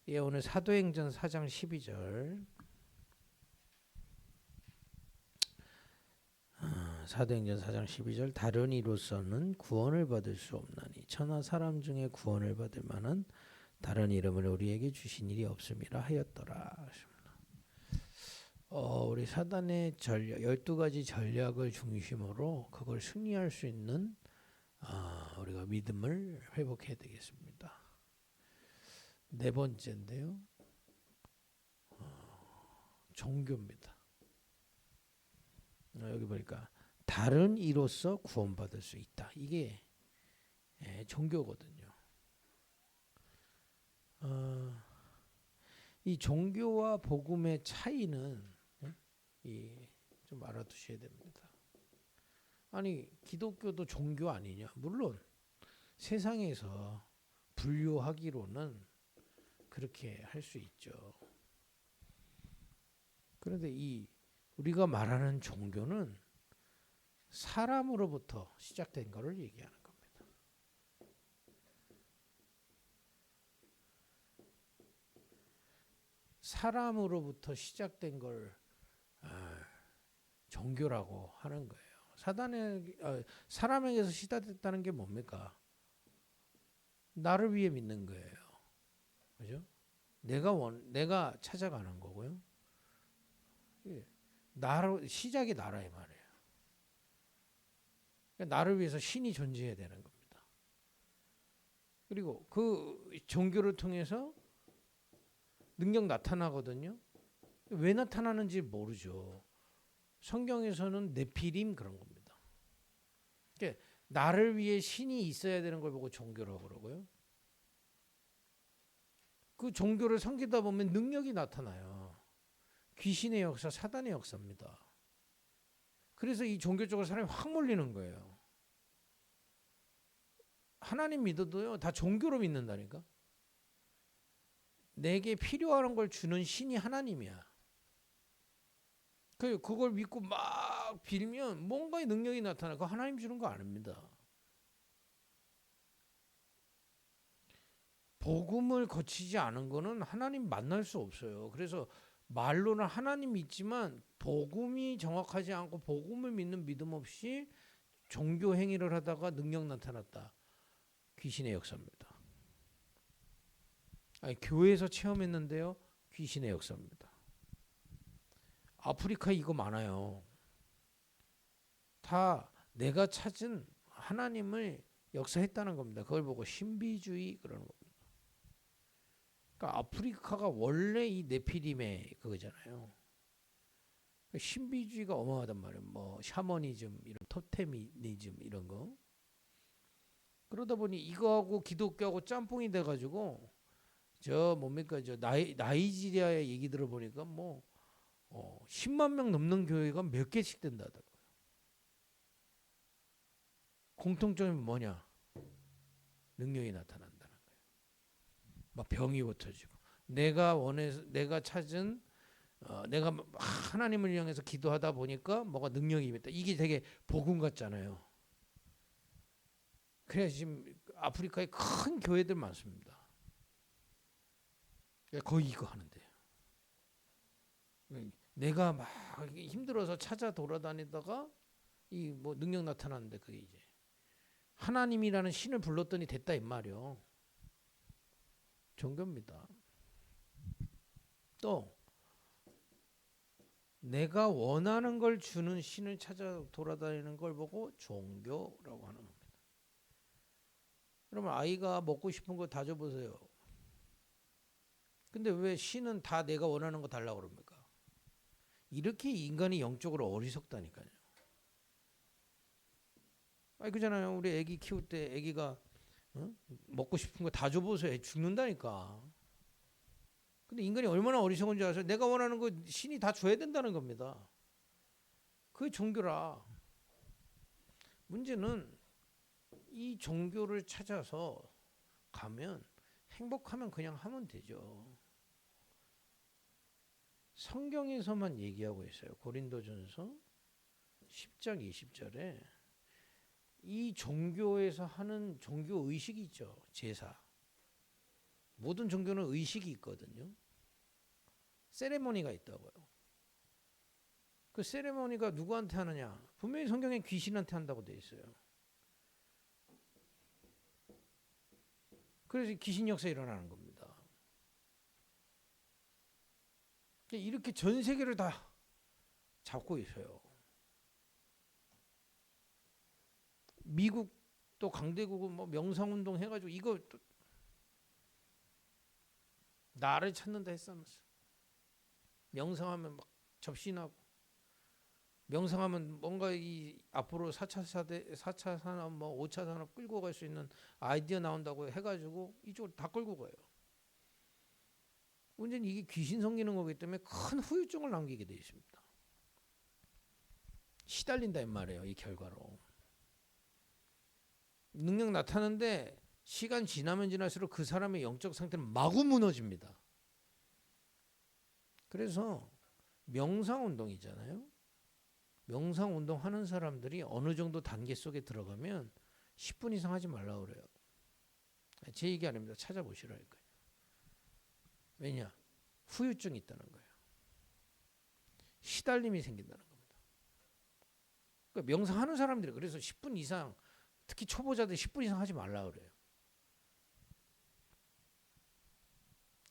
예, 오늘 사도행전 4장 12절. 사도행전 4장 12절. 다른 이로서는 구원을 받을 수 없나니 천하 사람 중에 구원을 받을 만한 다른 이름을 우리에게 주신 일이 없음이라 하였더라. 우리 사단의 전략, 12가지 전략을 중심으로 그걸 승리할 수 있는 우리가 믿음을 회복해야 되겠습니다. 네 번째인데요. 종교입니다. 여기 보니까 다른 이로서 구원받을 수 있다. 이게 종교거든요. 이 종교와 복음의 차이는 좀 알아두셔야 됩니다. 아니 기독교도 종교 아니냐? 물론 세상에서 분류하기로는 그렇게 할 수 있죠. 그런데 이 우리가 말하는 종교는 사람으로부터 시작된 것을 얘기하는 겁니다. 사람으로부터 시작된 걸 종교라고 하는 거예요. 사람에게서 시작됐다는 게 뭡니까? 나를 위해 믿는 거예요. 그죠? 내가 찾아가는 거고요. 시작이 나라 이 말이에요. 나를 위해서 신이 존재해야 되는 겁니다. 그리고 그 종교를 통해서 능력 나타나거든요. 왜 나타나는지 모르죠. 성경에서는 네피림 그런 겁니다. 그러니까 나를 위해 신이 있어야 되는 걸 보고 종교라고 그러고요. 그 종교를 섬기다 보면 능력이 나타나요. 귀신의 역사, 사단의 역사입니다. 그래서 이 종교 쪽으로 사람이 확 몰리는 거예요. 하나님 믿어도요, 다 종교로 믿는다니까. 내게 필요한 걸 주는 신이 하나님이야. 그걸 믿고 막 빌면 뭔가의 능력이 나타나. 그거 하나님 주는 거 아닙니다. 복음을 거치지 않은 거는 하나님 만날 수 없어요. 그래서 말로는 하나님 믿지만 복음이 정확하지 않고 복음을 믿는 믿음 없이 종교 행위를 하다가 능력 나타났다. 귀신의 역사입니다. 교회에서 체험했는데요. 귀신의 역사입니다. 아프리카에 이거 많아요. 다 내가 찾은 하나님을 역사했다는 겁니다. 그걸 보고 신비주의 그러는 겁니다. 그러니까 아프리카가 원래 이 네피림의 그거잖아요. 신비주의가 어마어마하단 말이에요. 뭐 샤머니즘, 이런 토테미니즘 이런 거. 그러다 보니 이거하고 기독교하고 짬뽕이 돼가지고 뭡니까 나이지리아의 얘기 들어보니까 10만 명 넘는 교회가 몇 개씩 된다더라고요. 공통점이 뭐냐? 능력이 나타난다는 거예요. 막 병이 고쳐지고 내가 찾은 내가 하나님을 향해서 기도하다 보니까 뭐가 능력이 있다. 이게 되게 복음 같잖아요. 그래서 지금 아프리카에 큰 교회들 많습니다. 거의 이거 하는데요. 내가 막 힘들어서 찾아 돌아다니다가 이 능력 나타나는데 그게 이제 하나님이라는 신을 불렀더니 됐다 이 말이요. 종교입니다. 또 내가 원하는 걸 주는 신을 찾아 돌아다니는 걸 보고 종교라고 하는 겁니다. 그러면 아이가 먹고 싶은 거 다 줘보세요. 근데 왜 신은 다 내가 원하는 거 달라고 그럽니까? 이렇게 인간이 영적으로 어리석다니까요. 그잖아요. 우리 애기 키울 때 애기가 먹고 싶은 거 다 줘보세요. 애 죽는다니까. 근데 인간이 얼마나 어리석은지 아세요? 내가 원하는 거 신이 다 줘야 된다는 겁니다. 그게 종교라. 문제는 이 종교를 찾아서 가면 행복하면 그냥 하면 되죠. 성경에서만 얘기하고 있어요. 고린도전서 10장 20절에 이 종교에서 하는 종교 의식이 있죠. 제사. 모든 종교는 의식이 있거든요. 세레모니가 있다고요. 그 세레모니가 누구한테 하느냐? 분명히 성경에 귀신한테 한다고 돼 있어요. 그래서 귀신 역사 일어나는 겁니다. 이렇게 전 세계를 다 잡고 있어요. 미국도 강대국은 뭐 명상운동 해가지고 이거 또 나를 찾는다 했으면서 명상하면 막 접신하고 명상하면 뭔가 이 앞으로 4차 산업 뭐 5차 산업 끌고 갈 수 있는 아이디어 나온다고 해가지고 이쪽으로 다 끌고 가요. 문제는 이게 귀신 섬기는 거기 때문에 큰 후유증을 남기게 돼 있습니다. 시달린다 이 말이에요. 이 결과로. 능력 나타나는데 시간 지나면 지날수록 그 사람의 영적 상태는 마구 무너집니다. 그래서 명상운동이잖아요. 명상운동 하는 사람들이 어느 정도 단계 속에 들어가면 10분 이상 하지 말라고 그래요. 제 얘기 아닙니다. 찾아보시라니까요. 왜냐? 후유증이 있다는 거예요. 시달림이 생긴다는 겁니다. 그러니까 명상하는 사람들이 그래서 10분 이상, 특히 초보자들 10분 이상 하지 말라고 그래요.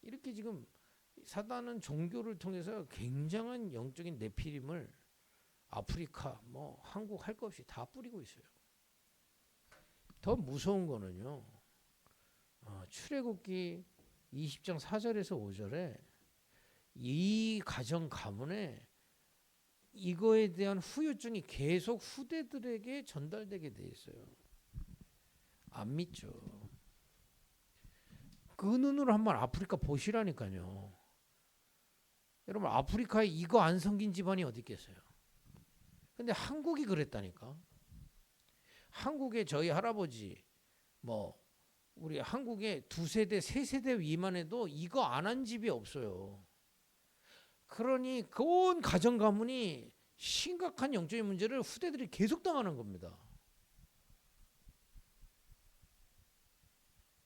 이렇게 지금 사단은 종교를 통해서 굉장한 영적인 내피림을 아프리카, 뭐 한국 할 것 없이 다 뿌리고 있어요. 더 무서운 거는요. 출애굽기 20장 4절에서 5절에 이 가정 가문에 이거에 대한 후유증이 계속 후대들에게 전달되게 돼 있어요. 안 믿죠. 그 눈으로 한번 아프리카 보시라니까요. 여러분 아프리카에 이거 안 섬긴 집안이 어디 있겠어요. 근데 한국이 그랬다니까. 한국에 저희 할아버지 뭐 우리 한국에 2세대 3세대 미만에도 이거 안 한 집이 없어요. 그러니 온 가정 가문이 심각한 영적인 문제를 후대들이 계속 당하는 겁니다.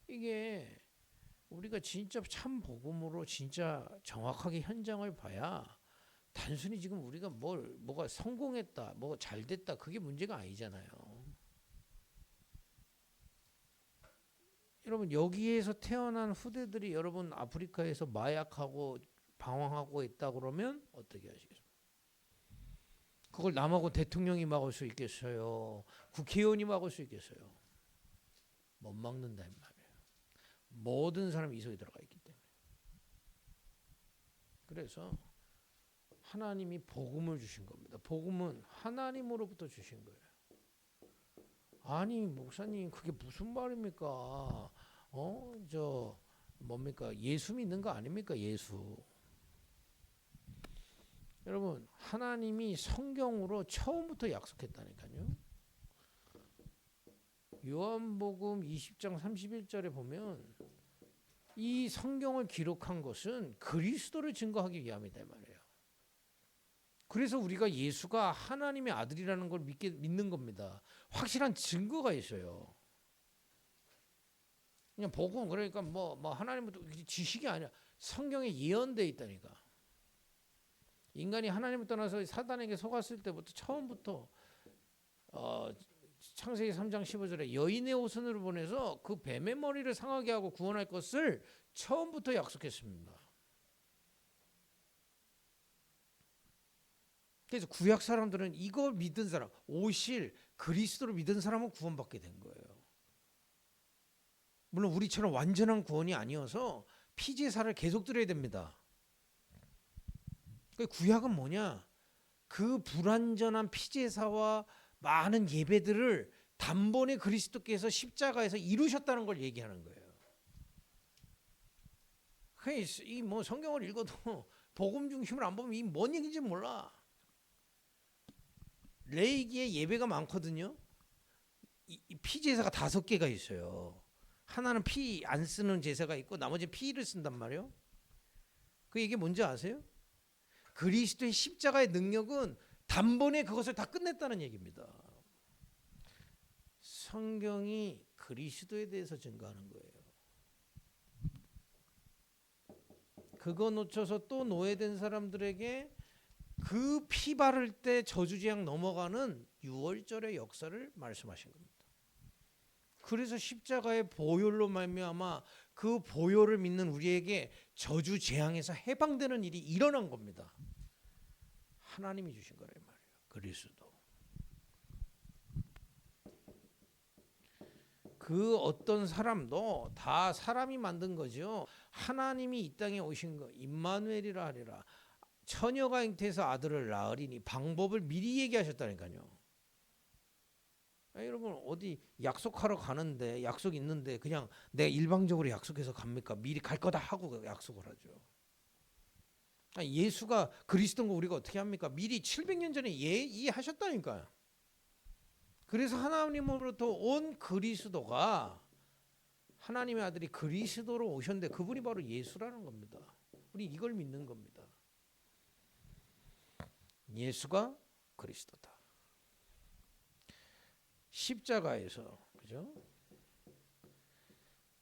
이게 우리가 진짜 참 복음으로 진짜 정확하게 현장을 봐야 단순히 지금 우리가 뭐가 성공했다, 뭐가 잘 됐다 그게 문제가 아니잖아요. 여러분 여기에서 태어난 후대들이 여러분 아프리카에서 마약하고 방황하고 있다 그러면 어떻게 하시겠습니까? 그걸 남하고 대통령이 막을 수 있겠어요? 국회의원이 막을 수 있겠어요? 못 막는다 이 말이에요. 모든 사람이 이 속에 들어가 있기 때문에. 그래서 하나님이 복음을 주신 겁니다. 복음은 하나님으로부터 주신 거예요. 아니 목사님 그게 무슨 말입니까? 뭡니까? 예수 믿는 거 아닙니까? 예수. 여러분 하나님이 성경으로 처음부터 약속했다니까요. 요한복음 20장 31절에 보면 이 성경을 기록한 것은 그리스도를 증거하기 위함이다 이 말이에요. 그래서 우리가 예수가 하나님의 아들이라는 걸 믿는 겁니다. 확실한 증거가 있어요. 그냥 복음 그러니까 뭐 하나님부터 지식이 아니라 성경에 예언되어 있다니까. 인간이 하나님을 떠나서 사단에게 속았을 때부터 처음부터 창세기 3장 15절에 여인의 오선을 보내서 그 뱀의 머리를 상하게 하고 구원할 것을 처음부터 약속했습니다. 그래서 구약 사람들은 이걸 믿은 사람, 오실 그리스도를 믿은 사람은 구원받게 된 거예요. 물론 우리처럼 완전한 구원이 아니어서 피제사를 계속 드려야 됩니다. 그 구약은 뭐냐? 그 불완전한 피제사와 많은 예배들을 단번에 그리스도께서 십자가에서 이루셨다는 걸 얘기하는 거예요. 이 뭐 성경을 읽어도 복음 중심을 안 보면 이 뭔 얘기인지 몰라. 레위기에 예배가 많거든요. 이 피제사가 5개가 있어요. 하나는 피 안 쓰는 제사가 있고 나머지는 피를 쓴단 말이에요. 그 얘기 뭔지 아세요? 그리스도의 십자가의 능력은 단번에 그것을 다 끝냈다는 얘기입니다. 성경이 그리스도에 대해서 증거하는 거예요. 그거 놓쳐서 또 노예된 사람들에게 그 피 바를 때 저주재앙 넘어가는 유월절의 역사를 말씀하신 겁니다. 그래서 십자가의 보혈로 말미암아 그 보혈을 믿는 우리에게 저주재앙에서 해방되는 일이 일어난 겁니다. 하나님이 주신 거란 말이에요. 그리스도. 그 어떤 사람도 다 사람이 만든 거죠. 하나님이 이 땅에 오신 거 임마누엘이라 하리라. 처녀가 잉태해서 아들을 낳으리니 방법을 미리 얘기하셨다니까요. 여러분 어디 약속하러 가는데 약속 있는데 그냥 내가 일방적으로 약속해서 갑니까? 미리 갈 거다 하고 약속을 하죠. 예수가 그리스도인 거 우리가 어떻게 합니까? 미리 700년 전에 예의하셨다니까요. 그래서 하나님으로부터 온 그리스도가 하나님의 아들이 그리스도로 오셨는데 그분이 바로 예수라는 겁니다. 우리 이걸 믿는 겁니다. 예수가 그리스도다. 십자가에서 그죠?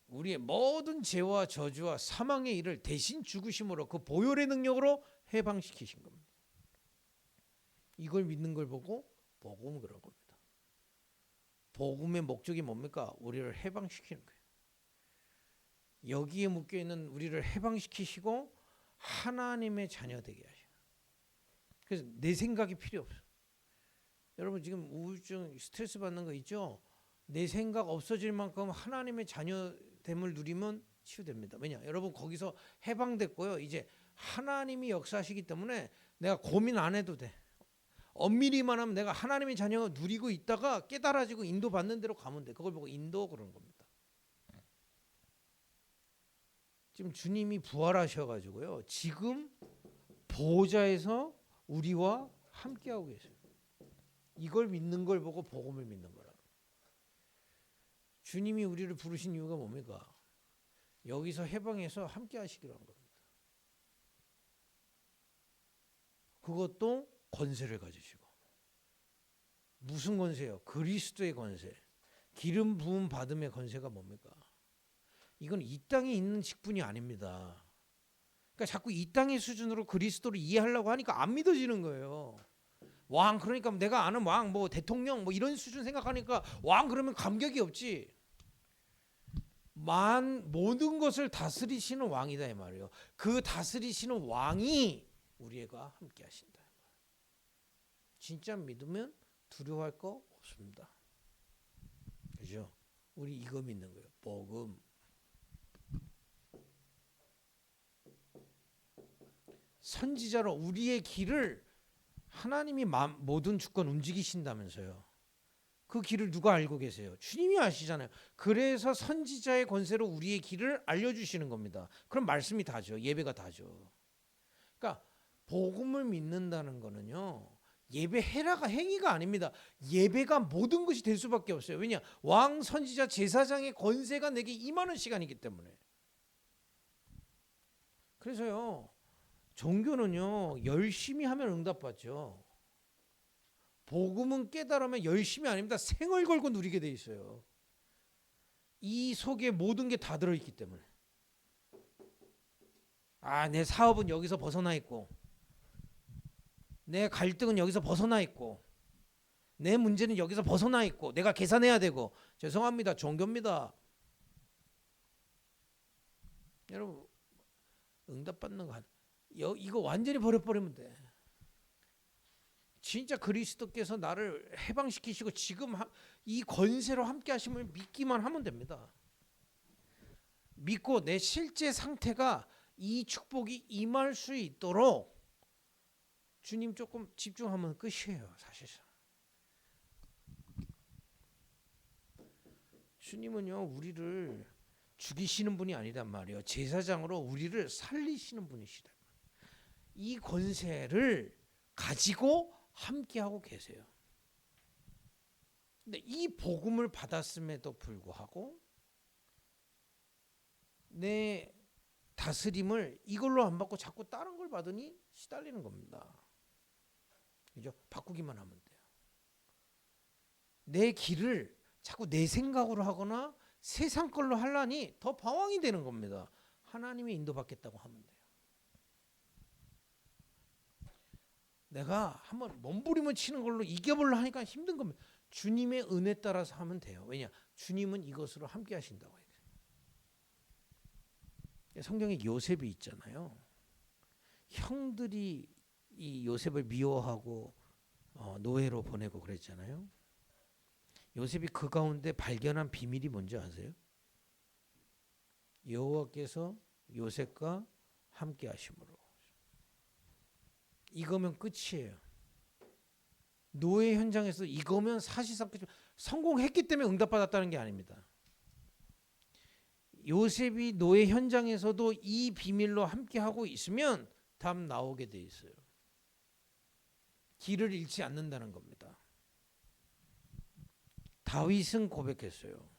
우리의 모든 죄와 저주와 사망의 일을 대신 죽으심으로 그 보혈의 능력으로 해방시키신 겁니다. 이걸 믿는 걸 보고 복음은 그런 겁니다. 복음의 목적이 뭡니까? 우리를 해방시키는 거예요. 여기에 묶여 있는 우리를 해방시키시고 하나님의 자녀 되게 하셔요. 그래서 내 생각이 필요 없어요. 여러분 지금 우울증, 스트레스 받는 거 있죠? 내 생각 없어질 만큼 하나님의 자녀됨을 누리면 치유됩니다. 왜냐? 여러분 거기서 해방됐고요. 이제 하나님이 역사하시기 때문에 내가 고민 안 해도 돼. 엄밀히만 하면 내가 하나님의 자녀가 누리고 있다가 깨달아지고 인도받는 대로 가면 돼. 그걸 보고 인도 그러는 겁니다. 지금 주님이 부활하셔가지고요. 지금 보좌에서 우리와 함께하고 계세요. 이걸 믿는 걸 보고 복음을 믿는 거라. 주님이 우리를 부르신 이유가 뭡니까? 여기서 해방해서 함께하시기로 한 겁니다. 그것도 권세를 가지시고. 무슨 권세요? 그리스도의 권세. 기름 부음 받음의 권세가 뭡니까? 이건 이 땅에 있는 직분이 아닙니다. 그러니까 자꾸 이 땅의 수준으로 그리스도를 이해하려고 하니까 안 믿어지는 거예요. 왕 그러니까 내가 아는 왕 뭐 대통령 뭐 이런 수준 생각하니까 왕 그러면 감격이 없지. 모든 것을 다스리시는 왕이다 이 말이에요. 그 다스리시는 왕이 우리가 함께 하신다. 진짜 믿으면 두려워할 거 없습니다. 그죠? 우리 이거 믿는 거예요. 복음. 선지자로 우리의 길을 하나님이 모든 주권 움직이신다면서요. 그 길을 누가 알고 계세요? 주님이 아시잖아요. 그래서 선지자의 권세로 우리의 길을 알려주시는 겁니다. 그럼 말씀이 다죠. 예배가 다죠. 그러니까 복음을 믿는다는 거는요. 예배 해라가 행위가 아닙니다. 예배가 모든 것이 될 수밖에 없어요. 왜냐? 왕, 선지자, 제사장의 권세가 내게 임하는 시간이기 때문에. 그래서요. 종교는요. 열심히 하면 응답받죠. 복음은 깨달으면 열심히 아닙니다. 생을 걸고 누리게 돼 있어요. 이 속에 모든 게 다 들어있기 때문에. 내 사업은 여기서 벗어나 있고 내 갈등은 여기서 벗어나 있고 내 문제는 여기서 벗어나 있고 내가 계산해야 되고 죄송합니다. 종교입니다. 여러분 응답받는 거 이거 완전히 버려버리면 돼. 진짜 그리스도께서 나를 해방시키시고 지금 이 권세로 함께 하심을 믿기만 하면 됩니다. 믿고 내 실제 상태가 이 축복이 임할 수 있도록 주님 조금 집중하면 끝이에요. 사실상. 주님은요 우리를 죽이시는 분이 아니란 말이에요. 제사장으로 우리를 살리시는 분이시다. 이 권세를 가지고 함께하고 계세요. 근데 이 복음을 받았음에도 불구하고 내 다스림을 이걸로 안 받고 자꾸 다른 걸 받으니 시달리는 겁니다. 그죠? 바꾸기만 하면 돼요. 내 길을 자꾸 내 생각으로 하거나 세상 걸로 하려니 더 방황이 되는 겁니다. 하나님의 인도받겠다고 하면 돼요. 내가 한번 몸부림을 치는 걸로 이겨보려 하니까 힘든 겁니다. 주님의 은혜 따라서 하면 돼요. 왜냐? 주님은 이것으로 함께 하신다고 해요. 성경에 요셉이 있잖아요. 형들이 이 요셉을 미워하고 노예로 보내고 그랬잖아요. 요셉이 그 가운데 발견한 비밀이 뭔지 아세요? 여호와께서 요셉과 함께 하심으로. 이거면 끝이에요. 노예 현장에서 이거면 사실상 성공했기 때문에 응답받았다는 게 아닙니다. 요셉이 노예 현장에서도 이 비밀로 함께 하고 있으면 답 나오게 돼 있어요. 길을 잃지 않는다는 겁니다. 다윗은 고백했어요.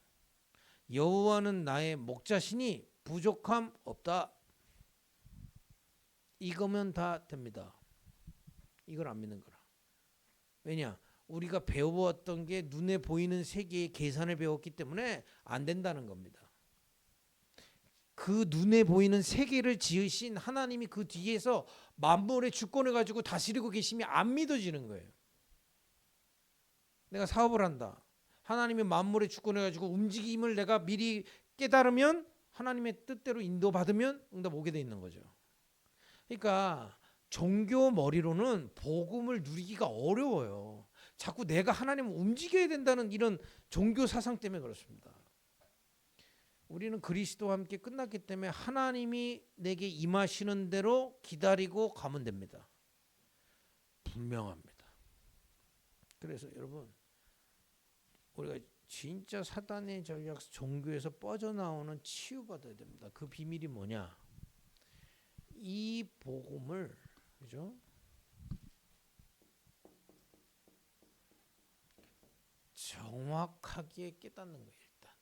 여호와는 나의 목자시니 부족함 없다. 이거면 다 됩니다. 이걸 안 믿는 거라. 왜냐? 우리가 배워왔던 게 눈에 보이는 세계의 계산을 배웠기 때문에 안 된다는 겁니다. 그 눈에 보이는 세계를 지으신 하나님이 그 뒤에서 만물의 주권을 가지고 다스리고 계심이 안 믿어지는 거예요. 내가 사업을 한다. 하나님의 만물의 주권을 가지고 움직임을 내가 미리 깨달으면 하나님의 뜻대로 인도받으면 응답 오게 돼 있는 거죠. 그러니까 종교 머리로는 복음을 누리기가 어려워요. 자꾸 내가 하나님을 움직여야 된다는 이런 종교 사상 때문에 그렇습니다. 우리는 그리스도와 함께 끝났기 때문에 하나님이 내게 임하시는 대로 기다리고 가면 됩니다. 분명합니다. 그래서 여러분, 우리가 진짜 사단의 전략 종교에서 빠져나오는 치유받아야 됩니다. 그 비밀이 뭐냐? 이 복음을, 그죠? 정확하게 깨닫는 거예요. 일단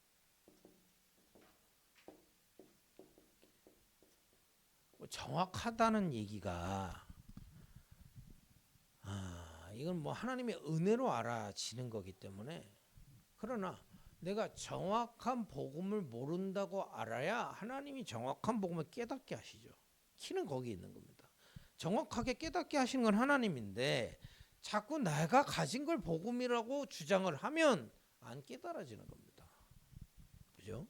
정확하다는 얘기가 이건 뭐 하나님의 은혜로 알아지는 거기 때문에, 그러나 내가 정확한 복음을 모른다고 알아야 하나님이 정확한 복음을 깨닫게 하시죠. 키는 거기 있는 겁니다. 정확하게 깨닫게 하시는 건 하나님인데 자꾸 내가 가진 걸 복음이라고 주장을 하면 안 깨달아지는 겁니다. 그죠?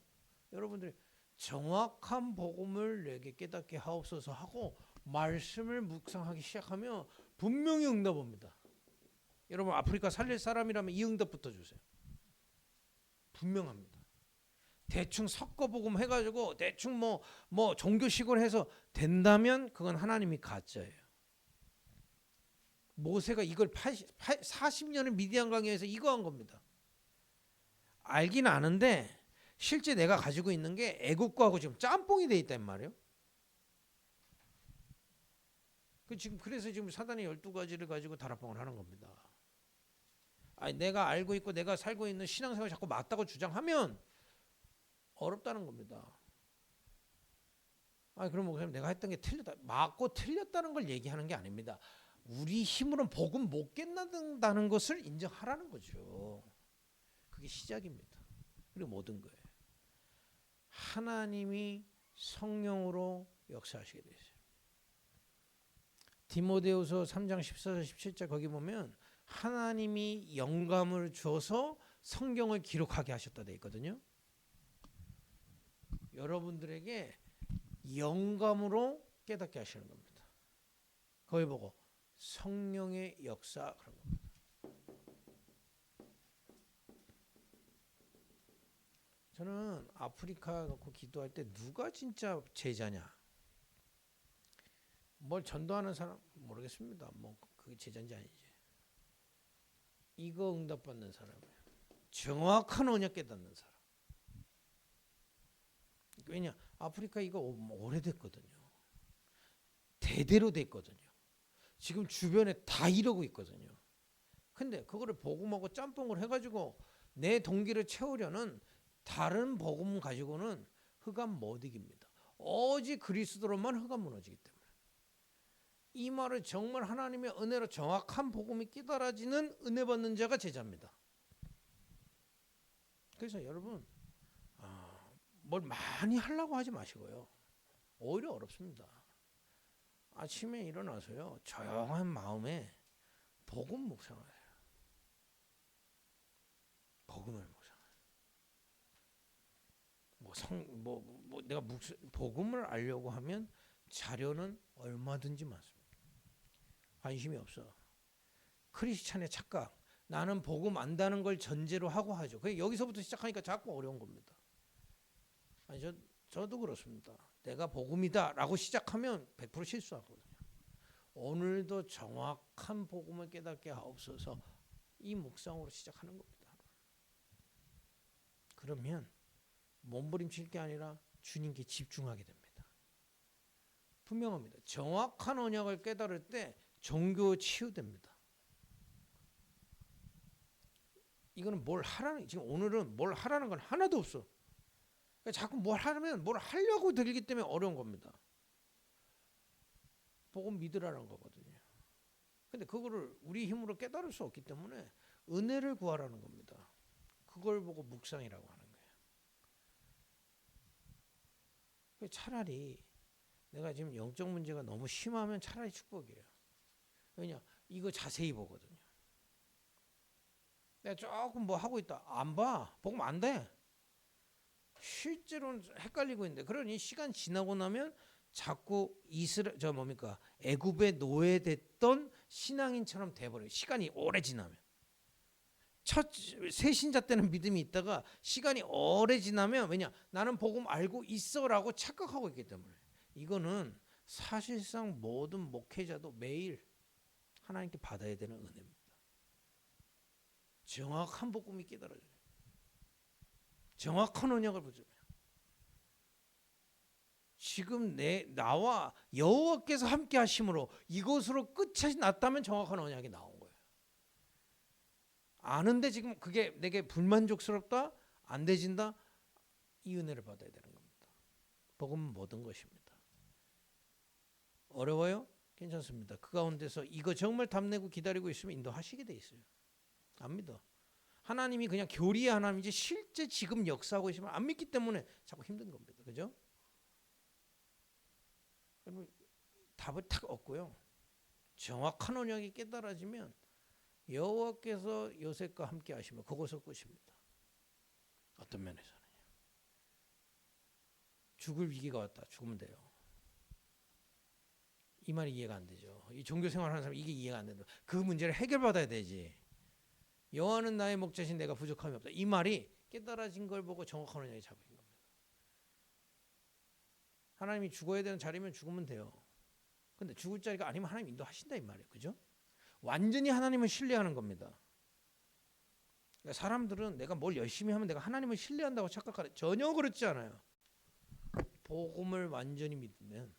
여러분들이 정확한 복음을 내게 깨닫게 하옵소서 하고 말씀을 묵상하기 시작하면 분명히 응답 옵니다. 여러분 아프리카 살릴 사람이라면 이 응답부터 주세요. 분명합니다. 대충 섞어 복음 해가지고 대충 뭐 종교식을 해서 된다면 그건 하나님이 가짜예요. 모세가 이걸 40년을 미디안 강야에서 이거 한 겁니다. 알긴 아는데 실제 내가 가지고 있는 게 애국과하고 지금 짬뽕이 돼 있단 말이에요. 그래서 지금 사단의 12가지를 가지고 다락방을 하는 겁니다. 아니, 내가 알고 있고 내가 살고 있는 신앙생활이 자꾸 맞다고 주장하면 어렵다는 겁니다. 그럼 목사님 내가 했던 게 틀렸다. 맞고 틀렸다는 걸 얘기하는 게 아닙니다. 우리 힘으로는 복음 못 깨닫는다는 것을 인정하라는 거죠. 그게 시작입니다. 그리고 모든 거예요. 하나님이 성령으로 역사하시게 되죠. 디모데후서 3장 14절 17절 거기 보면 하나님이 영감을 줘서 성경을 기록하게 하셨다 돼 있거든요. 여러분들에게 영감으로 깨닫게 하시는 겁니다. 거기 보고 성령의 역사 그런 겁니다. 저는 아프리카 놓고 기도할 때 누가 진짜 제자냐? 뭘 전도하는 사람 모르겠습니다. 뭐 그게 제자인지 아니지. 이거 응답받는 사람이에요. 정확한 언약 깨닫는 사람. 왜냐? 아프리카 이거 오래됐거든요. 대대로 됐거든요. 지금 주변에 다 이러고 있거든요. 근데 그거를 복음하고 짬뽕을 해가지고 내 동기를 채우려는 다른 복음 가지고는 흑암 못 이깁니다. 오직 그리스도로만 흑암 무너지기 때문에. 이 말을 정말 하나님의 은혜로 정확한 복음이 깨달아지는 은혜 받는 자가 제자입니다. 그래서 여러분 뭘 많이 하려고 하지 마시고요. 오히려 어렵습니다. 아침에 일어나서요 조용한 마음에 복음 묵상을 해요. 복음을 묵상. 내가 복음을 알려고 하면 자료는 얼마든지 많습니다. 관심이 없어. 크리스찬의 착각. 나는 복음 안다는 걸 전제로 하고 하죠. 그 여기서부터 시작하니까 자꾸 어려운 겁니다. 아니 저도 그렇습니다. 내가 복음이다라고 시작하면 100% 실수하거든요. 오늘도 정확한 복음을 깨닫게 하옵소서. 이 묵상으로 시작하는 겁니다. 그러면 몸부림칠 게 아니라 주님께 집중하게 됩니다. 분명합니다. 정확한 언약을 깨달을 때 종교 치유됩니다. 이거는 뭘 하라는, 지금 오늘은 뭘 하라는 건 하나도 없어. 그러니까 자꾸 뭘 하면 뭘 하려고 들기 때문에 어려운 겁니다. 복음 믿으라는 거거든요. 근데 그거를 우리 힘으로 깨달을 수 없기 때문에 은혜를 구하라는 겁니다. 그걸 보고 묵상이라고 하는 거예요. 차라리 내가 지금 영적 문제가 너무 심하면 차라리 축복이에요. 왜냐? 이거 자세히 보거든요. 내가 조금 뭐 하고 있다. 안 봐. 복음 안 돼. 실제로는 헷갈리고 있는데, 그러니 시간 지나고 나면 자꾸 애굽에 노예됐던 신앙인처럼 돼버려요. 시간이 오래 지나면. 첫 새신자 때는 믿음이 있다가 시간이 오래 지나면, 왜냐? 나는 복음 알고 있어라고 착각하고 있기 때문에. 이거는 사실상 모든 목회자도 매일 하나님께 받아야 되는 은혜입니다. 정확한 복음이 깨달아져요. 정확한 언약을 붙여요. 지금 나와 여호와께서 함께 하심으로 이것으로 끝이 났다면 정확한 언약이 나온 거예요. 아는데 지금 그게 내게 불만족스럽다, 안 되진다, 이 은혜를 받아야 되는 겁니다. 복음은 모든 것입니다. 어려워요? 괜찮습니다. 그 가운데서 이거 정말 답내고 기다리고 있으면 인도하시게 돼 있어요. 안 믿어. 하나님이 그냥 교리의 하나님이지 실제 지금 역사하고 있으면 안 믿기 때문에 자꾸 힘든 겁니다. 그죠? 답을 탁 얻고요. 정확한 언약이 깨달아지면 여호와께서 요셉과 함께 하시면 그것을 끝입니다. 어떤 면에서는요. 죽을 위기가 왔다. 죽으면 돼요. 이 말이 이해가 안 되죠. 이 종교 생활하는 사람 이게 이해가 안 된다. 그 문제를 해결받아야 되지. 여호와는 나의 목자신 내가 부족함이 없다. 이 말이 깨달아진 걸 보고 정확한 언약이 잡힌 겁니다. 하나님이 죽어야 되는 자리면 죽으면 돼요. 근데 죽을 자리가 아니면 하나님 인도하신다 이 말이에요. 그죠? 완전히 하나님을 신뢰하는 겁니다. 그러니까 사람들은 내가 뭘 열심히 하면 내가 하나님을 신뢰한다고 착각하는, 전혀 그렇지 않아요. 복음을 완전히 믿으면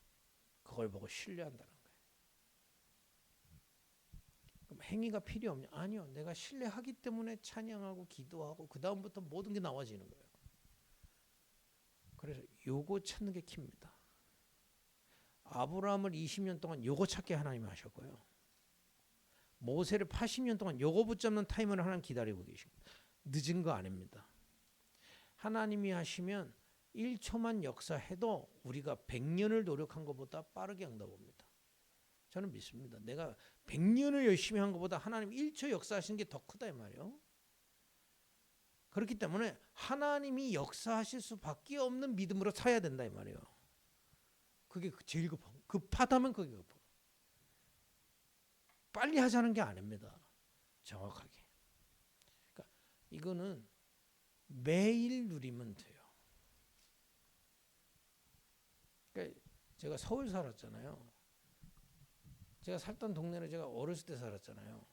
그걸 보고 신뢰한다는 거예요. 그럼 행위가 필요 없냐? 아니요. 내가 신뢰하기 때문에 찬양하고 기도하고 그 다음부터 모든 게 나와지는 거예요. 그래서 요거 찾는 게 킵니다. 아브라함을 20년 동안 요거 찾게 하나님이 하셨고요. 모세를 80년 동안 요거 붙잡는 타임을 하나님 기다리고 계십니다. 늦은 거 아닙니다. 하나님이 하시면 1초만 역사해도 우리가 100년을 노력한 것보다 빠르게 응답합니다. 저는 믿습니다. 내가 100년을 열심히 한 것보다 하나님 1초 역사하시는 게 더 크다 이 말이에요. 그렇기 때문에 하나님이 역사하실 수밖에 없는 믿음으로 서야 된다 이 말이에요. 그게 제일 급하고, 급하다면 그게 급하고. 빨리 하자는 게 아닙니다. 정확하게. 그러니까 이거는 매일 누리면 돼요. 그러니까 제가 서울 살았잖아요. 제가 살던 동네를 제가 어렸을 때 살았잖아요.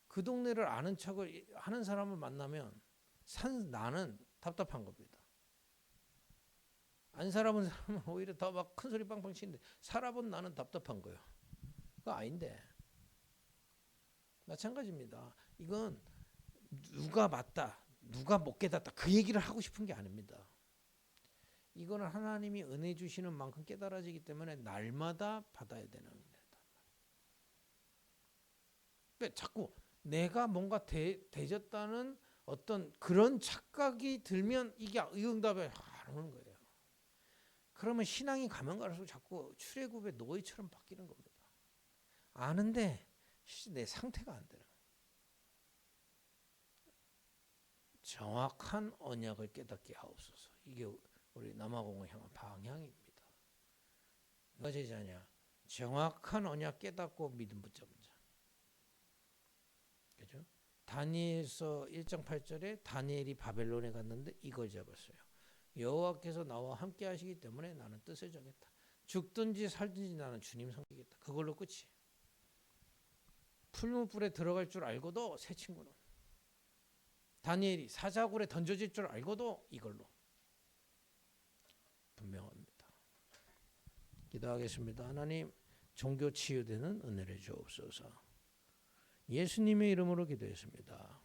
그 동네를 아는 척을 하는 사람을 만나면 나는 답답한 겁니다. 안 살아본 사람은 오히려 더 막 큰 소리 빵빵 치는데 살아본 나는 답답한 거예요. 그거 아닌데. 마찬가지입니다. 이건 누가 맞다, 누가 못 깨닫다 그 얘기를 하고 싶은 게 아닙니다. 이거는 하나님이 은혜 주시는 만큼 깨달아지기 때문에 날마다 받아야 되는 은혜다. 그러니까 자꾸 내가 뭔가 되졌다는 어떤 그런 착각이 들면 이게 응답이 안 오는 거예요. 그러면 신앙이 가면 갈수록 자꾸 출애굽의 노예처럼 바뀌는 겁니다. 아는데 내 상태가 안 되는 거예요. 정확한 언약을 깨닫게 하옵소서. 이게 우리 남아공을 향한 방향입니다. 누가 제자냐? 정확한 언약 깨닫고 믿음 붙잡은 자. 그죠? 다니엘서 1장 8절에 다니엘이 바벨론에 갔는데 이걸 잡았어요. 여호와께서 나와 함께 하시기 때문에 나는 뜻을 정했다. 죽든지 살든지 나는 주님 섬기겠다. 그걸로 끝이. 풀무불에 들어갈 줄 알고도 새 친구는 다니엘이 사자굴에 던져질 줄 알고도 이걸로 분명합니다. 기도하겠습니다. 하나님, 종교 치유되는 은혜를 주옵소서. 예수님의 이름으로 기도했습니다.